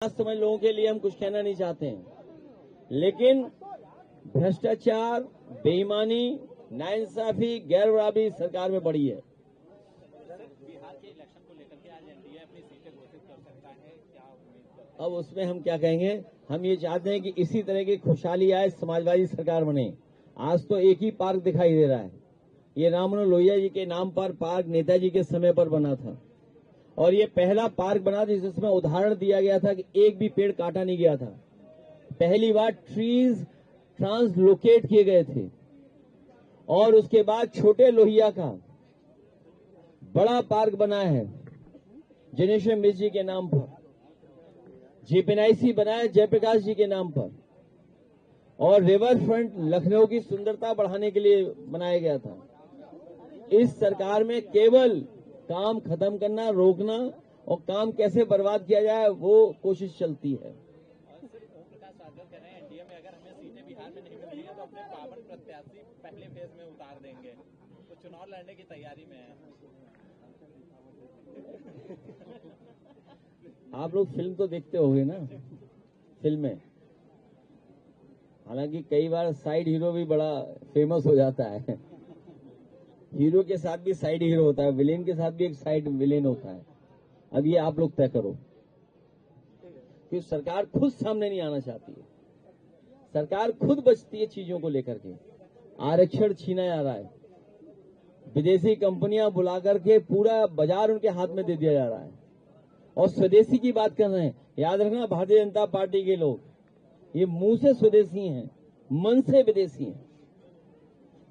आज समझ लोगों के लिए हम कुछ कहना नहीं चाहते हैं, लेकिन भ्रष्टाचार, बेईमानी, नाइंसाफी, गैर बराबरी सरकार में बढ़ी है। बिहार के इलेक्शन को लेकर के आज एनडीए अपनी सीटें घोषित कर सकता है, क्या उम्मीद? अब उसमें हम क्या कहेंगे? हम ये चाहते हैं कि इसी तरह की खुशहाली आए, समाजवादी सरकार बने। आज तो एक ही पार्क दिखाई दे रहा है। ये राममनोहर लोहिया जी के नाम पर पार्क नेताजी के समय पर बना था, और ये पहला पार्क बना था जिसमें उदाहरण दिया गया था कि एक भी पेड़ काटा नहीं गया था। पहली बार ट्रीज ट्रांसलोकेट किए गए थे, और उसके बाद छोटे लोहिया का बड़ा पार्क बना है जनेश्वर मिश्र जी के नाम पर। जेपीएनआईसी बनाया जयप्रकाश जी के नाम पर, और रिवर फ्रंट लखनऊ की सुंदरता बढ़ाने के लिए बनाया गया था। इस सरकार में केवल काम खत्म करना, रोकना और काम कैसे बर्बाद किया जाए वो कोशिश चलती है। ओम प्रकाश राजभर कह रहे हैं एनडीए में अगर हमें सीटें बिहार में नहीं मिल रही है तो अपने 52 प्रत्याशी पहले फेज में उतार देंगे, तो चुनाव लड़ने की तैयारी में है। आप लोग फिल्म तो देखते होंगे ना, फिल्में। हालांकि कई बार साइड हीरो भी बड़ा फेमस हो जाता है। हीरो के साथ भी साइड हीरो होता है, विलेन के साथ भी एक साइड विलेन होता है। अब ये आप लोग तय करो कि सरकार खुद सामने नहीं आना चाहती है। सरकार खुद बचती है चीजों को लेकर के। आरक्षण छीना जा रहा है, विदेशी कंपनियां बुला करके पूरा बाजार उनके हाथ में दे दिया जा रहा है, और स्वदेशी की बात कर रहे हैं। याद रखना, भारतीय जनता पार्टी के लोग ये मुंह से स्वदेशी हैं, मन से विदेशी हैं।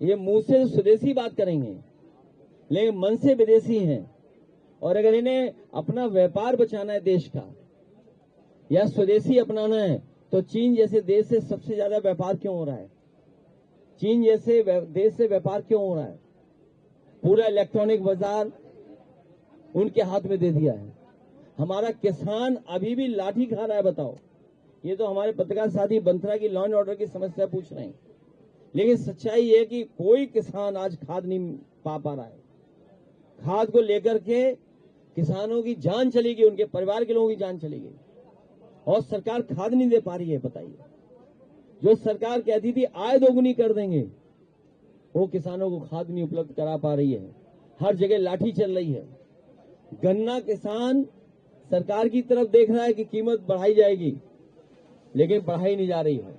ये मुंह से स्वदेशी बात करेंगे, लेकिन मन से विदेशी हैं। और अगर इन्हें अपना व्यापार बचाना है देश का, या स्वदेशी अपनाना है, तो चीन जैसे देश से सबसे ज्यादा व्यापार क्यों हो रहा है? चीन जैसे देश से व्यापार क्यों हो रहा है? पूरा इलेक्ट्रॉनिक बाजार उनके हाथ में दे दिया है। हमारा किसान अभी भी लाठी खा रहा है। बताओ, ये तो हमारे पत्रकार साथी बंथरा की लॉ एंड ऑर्डर की समस्या पूछ रहे हैं, लेकिन सच्चाई ये है कि कोई किसान आज खाद नहीं पा रहा है। खाद को लेकर के किसानों की जान चली गई, उनके परिवार के लोगों की जान चली गई, और सरकार खाद नहीं दे पा रही है। बताइए, जो सरकार कहती थी आय दोगुनी कर देंगे, वो किसानों को खाद नहीं उपलब्ध करा पा रही है। हर जगह लाठी चल रही है। गन्ना किसान सरकार की तरफ देख रहा है कि कीमत बढ़ाई जाएगी, लेकिन बढ़ाई नहीं जा रही है।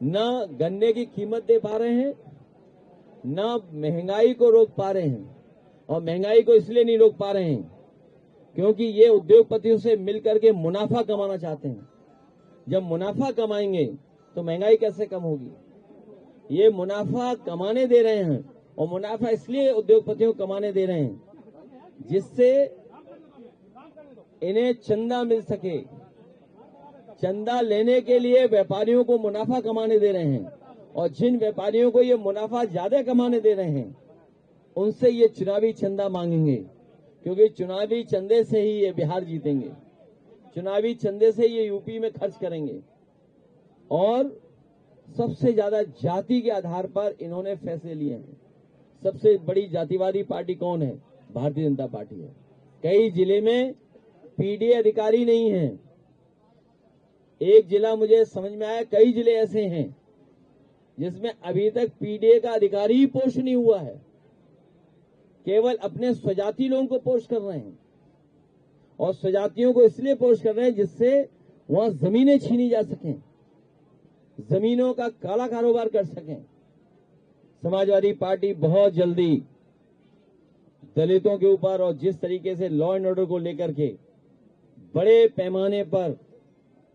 न गन्ने की कीमत दे पा रहे हैं, न महंगाई को रोक पा रहे हैं। और महंगाई को इसलिए नहीं रोक पा रहे हैं क्योंकि ये उद्योगपतियों से मिलकर के मुनाफा कमाना चाहते हैं। जब मुनाफा कमाएंगे तो महंगाई कैसे कम होगी? ये मुनाफा कमाने दे रहे हैं, और मुनाफा इसलिए उद्योगपतियों को कमाने दे रहे हैं जिससे इन्हें चंदा मिल सके। चंदा लेने के लिए व्यापारियों को मुनाफा कमाने दे रहे हैं, और जिन व्यापारियों को ये मुनाफा ज्यादा कमाने दे रहे हैं उनसे ये चुनावी चंदा मांगेंगे, क्योंकि चुनावी चंदे से ही ये बिहार जीतेंगे, चुनावी चंदे से ये यूपी में खर्च करेंगे। और सबसे ज्यादा जाति के आधार पर इन्होंने फैसले लिए हैं। सबसे बड़ी जातिवादी पार्टी कौन है? भारतीय जनता पार्टी है। कई जिले में पीडीए अधिकारी नहीं है। एक जिला मुझे समझ में आया, कई जिले ऐसे हैं जिसमें अभी तक पीडीए का अधिकारी ही पोस्ट नहीं हुआ है। केवल अपने स्वजाति लोगों को पोस्ट कर रहे हैं, और स्वजातियों को इसलिए पोस्ट कर रहे हैं जिससे वहां जमीनें छीनी जा सकें, जमीनों का काला कारोबार कर सकें। समाजवादी पार्टी बहुत जल्दी दलितों के ऊपर, और जिस तरीके से लॉ एंड ऑर्डर को लेकर के बड़े पैमाने पर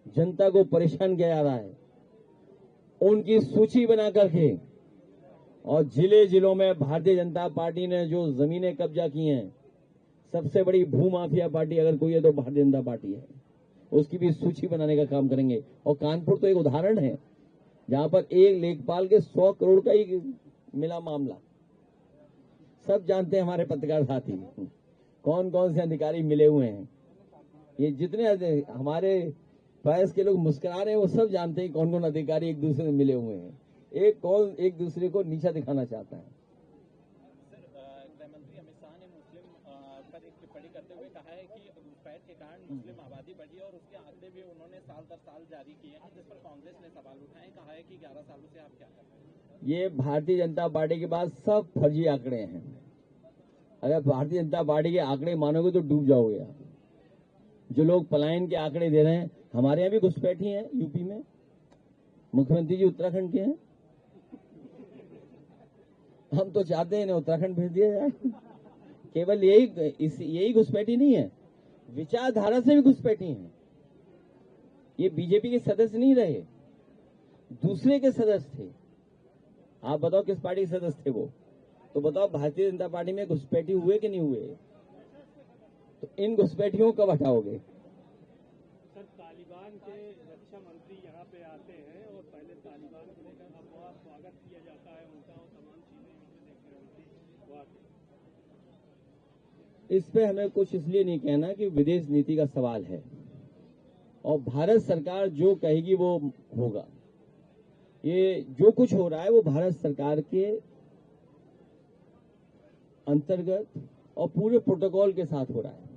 जनता को परेशान किया जा रहा है, उनकी सूची बना करके, और जिले जिलों में भारतीय जनता पार्टी ने जो जमीनें कब्जा की हैं, सबसे बड़ी भूमाफिया पार्टी अगर कोई है तो भारतीय जनता पार्टी है, उसकी भी सूची बनाने का काम करेंगे। और कानपुर तो एक उदाहरण है जहां पर एक लेखपाल के 100 करोड़ का ही मिला मामला। सब जानते हैं हमारे पत्रकार साथी कौन कौन से अधिकारी मिले हुए हैं। ये जितने हमारे प्रयास के लोग मुस्कुरा रहे हैं वो सब जानते हैं कौन कौन अधिकारी एक दूसरे से मिले हुए हैं। कौन एक दूसरे को नीचा दिखाना चाहता है। गृहमंत्री अमित शाह ने मुस्लिम पर एक टिप्पणी करते हुए कहा है कि जेनोसाइड के कारण मुस्लिम आबादी बढ़ी है और उसके आंकड़े भी उन्होंने साल दर साल जारी किए हैं, जिस पर कांग्रेस ने सवाल उठाए, कहा है कि 11 सालों से आप क्या कर रहे हैं। ये भारतीय जनता पार्टी के पास सब फर्जी आंकड़े हैं। अगर भारतीय जनता पार्टी के आंकड़े मानोगे तो डूब जाओगे आप। जो लोग पलायन के आंकड़े दे रहे हैं, हमारे यहाँ भी घुसपैठी हैं यूपी में, मुख्यमंत्री जी उत्तराखंड के हैं। हम तो चाहते हैं इन्हें उत्तराखंड भेज दिया जाए। केवल यही घुसपैठी नहीं है, विचारधारा से भी घुसपैठी है। ये बीजेपी के सदस्य नहीं रहे, दूसरे के सदस्य थे। आप बताओ किस पार्टी के सदस्य थे वो? तो बताओ भारतीय जनता पार्टी में घुसपैठी हुए कि नहीं हुए? तो इन घुसपैठियों को कब हटाओगे? सर, तालिबान के रक्षा मंत्री यहाँ पे आते हैं और पहले तालिबान को लेकर अफवाह स्वागत किया जाता है उनका और तमाम चीजें देख रहे होती। इस पे हमें कुछ इसलिए नहीं कहना कि विदेश नीति का सवाल है और भारत सरकार जो कहेगी वो होगा। ये जो कुछ हो रहा है वो भारत सरकार के अंतर्गत और पूरे प्रोटोकॉल के साथ हो रहा है।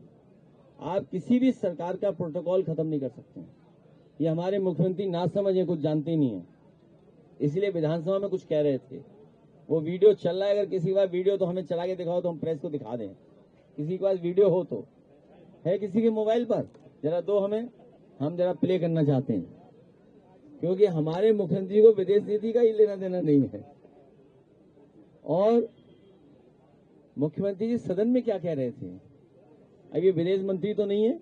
आप किसी भी सरकार का प्रोटोकॉल खत्म नहीं कर सकते हैं। ये हमारे मुख्यमंत्री ना समझे, कुछ जानते ही नहीं है, इसलिए विधानसभा में कुछ कह रहे थे। वो वीडियो चल रहा है, अगर किसी के पास वीडियो तो हमें चला के दिखाओ तो हम प्रेस को दिखा दें। किसी के पास वीडियो हो तो है किसी के मोबाइल पर, जरा दो हमें, हम जरा प्ले करना चाहते हैं, क्योंकि हमारे मुख्यमंत्री को विदेश नीति का ही लेना देना नहीं है। और मुख्यमंत्री जी सदन में क्या कह रहे थे? अब ये विदेश मंत्री तो नहीं है,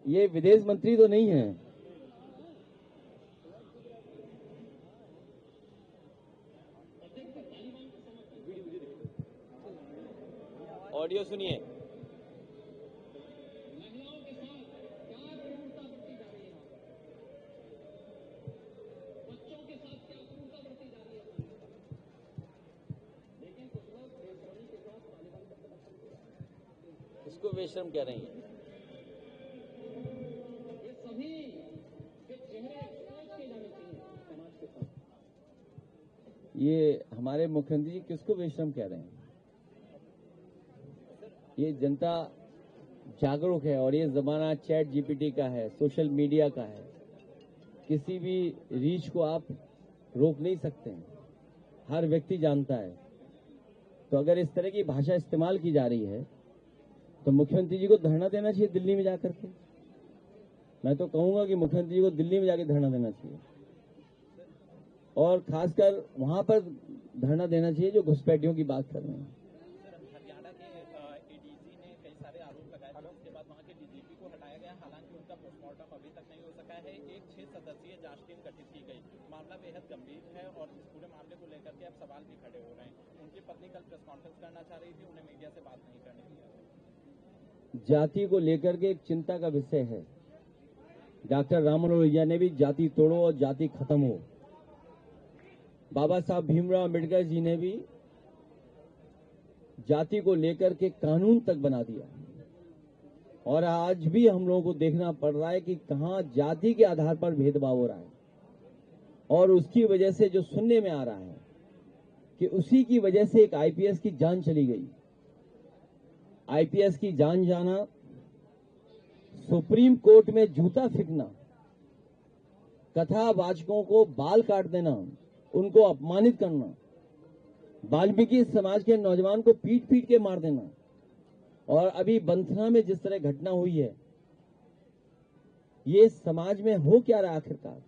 ये विदेश मंत्री तो नहीं है। ऑडियो सुनिए। इसको बेशर्म कह रही है। ये हमारे मुख्यमंत्री जी किसको बेशर्म कह रहे हैं? ये जनता जागरूक है और ये जमाना चैट जीपीटी का है, सोशल मीडिया का है। किसी भी रीच को आप रोक नहीं सकते हैं, हर व्यक्ति जानता है। तो अगर इस तरह की भाषा इस्तेमाल की जा रही है तो मुख्यमंत्री जी को धरना देना चाहिए दिल्ली में जाकर के। मैं तो कहूंगा कि मुख्यमंत्री जी को दिल्ली में जाकर धरना देना चाहिए और खासकर वहां पर धरना देना चाहिए जो घुसपैठियों की बात कर रहे हैं। हरियाणा के एडीसी ने कई सारे आरोप लगाए थे, उसके बाद वहां के डीजीपी को हटाया गया। हालांकि उनका पोस्टमार्टम अभी तक नहीं हो सका है। एक 6 सदस्यीय जांच टीम गठित की गई। मामला बेहद गंभीर है और इस पूरे मामले को लेकर के अब सवाल भी खड़े हो रहे हैं। उनकी पत्नी कल प्रेस कॉन्फ्रेंस करना चाह रही थी, उन्हें मीडिया से बात नहीं करने दिया। जाति को लेकर के एक चिंता का विषय है। डॉक्टर राम मनोहर लोहिया ने भी जाति तोड़ो और जाति खत्म हो। बाबा साहब भीमराव अम्बेडकर जी ने भी जाति को लेकर के कानून तक बना दिया और आज भी हम लोगों को देखना पड़ रहा है कि कहां जाति के आधार पर भेदभाव हो रहा है और उसकी वजह से जो सुनने में आ रहा है कि उसी की वजह से एक आईपीएस की जान चली गई। आईपीएस की जान जाना, सुप्रीम कोर्ट में जूता फेंकना, कथावाचकों को बाल काट देना, उनको अपमानित करना, वाल्मीकि समाज के नौजवान को पीट पीट के मार देना और अभी बंथना में जिस तरह घटना हुई है, ये समाज में हो क्या रहा आखिरकार?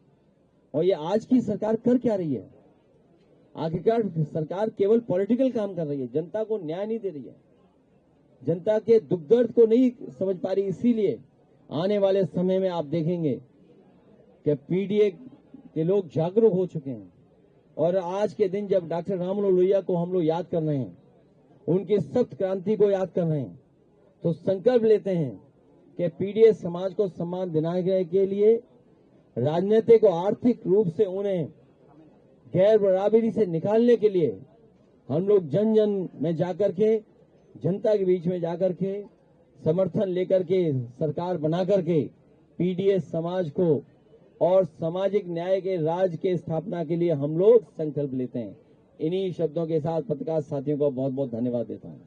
और ये आज की सरकार कर क्या रही है? आखिरकार सरकार केवल पॉलिटिकल काम कर रही है, जनता को न्याय नहीं दे रही है, जनता के दुख दर्द को नहीं समझ पा रही। इसीलिए आने वाले समय में आप देखेंगे कि पीडीए के लोग जागरूक हो चुके हैं और आज के दिन जब डॉक्टर राम मनोहर लोहिया को हम लोग याद कर रहे हैं, उनकी सख्त क्रांति को याद कर रहे हैं, तो संकल्प लेते हैं कि पीडीए समाज को सम्मान दिलाने के लिए राजनीतिक और आर्थिक रूप से उन्हें गैर बराबरी से निकालने के लिए हम लोग जन जन में जाकर के, जनता के बीच में जाकर के समर्थन लेकर के सरकार बना करके पीडीए समाज को और सामाजिक न्याय के राज के स्थापना के लिए हम लोग संकल्प लेते हैं। इन्हीं शब्दों के साथ पत्रकार साथियों को बहुत बहुत धन्यवाद देता हूं।